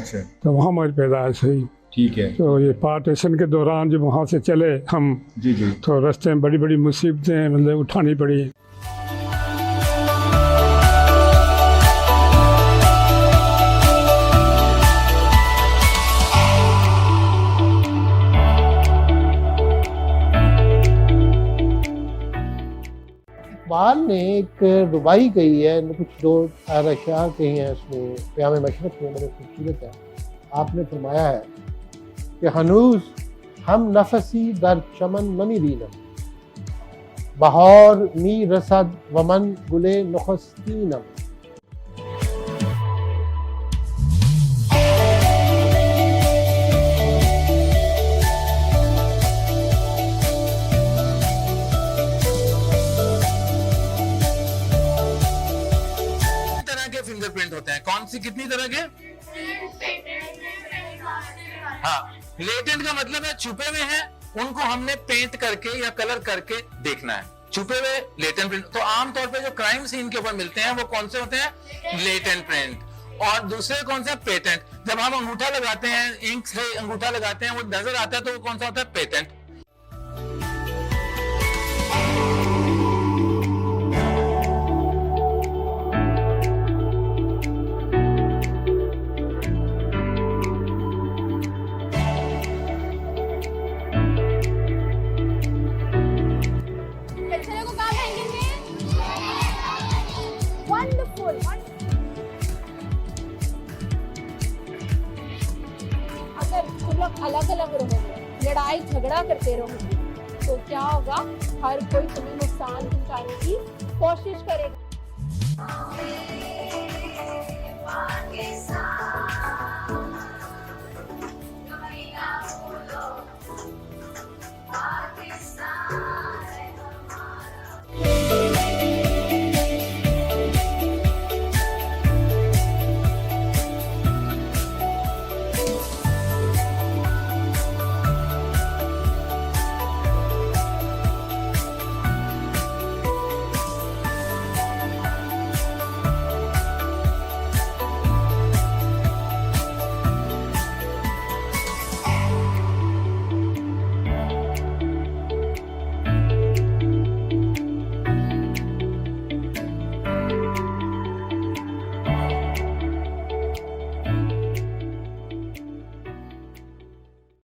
अच्छा। तो वहाँ हमारी पैदाइश हुई। ठीक है। तो ये पार्टीशन के दौरान जब वहाँ से चले हम, जी जी। तो रास्ते में बड़ी बड़ी मुसीबतें मतलब उठानी पड़ी। इकबाल ने एक रुबाई कही है, कुछ दो अशार कही हैं उसमें, क़याम मशरक़ में, बड़े खूबसूरत है। आपने फरमाया है कि हनूज हम नफसी दर चमन नमिरीनम बहार मी रसद वमन गुले नखस्तीनम। फिंगरप्रिंट होते हैं, कौन सी कितनी तरह के? हाँ, लेटेंट का मतलब है छुपे हुए हैं, उनको हमने पेंट करके या कलर करके देखना है, छुपे हुए लेटेंट प्रिंट। तो आमतौर पे जो क्राइम सीन के ऊपर मिलते हैं वो कौन से होते हैं? Latent print. और दूसरे कौन सा? पेटेंट। जब हम अंगूठा लगाते हैं, इंक से अंगूठा लगाते हैं, वो नजर आता है, तो वो कौन सा होता है? पेटेंट। अगर तुम लोग अलग अलग रहोगे, लड़ाई झगड़ा करते रहोगे, तो क्या होगा? हर कोई तुम्हें नुकसान पहुंचाने की कोशिश करेगा।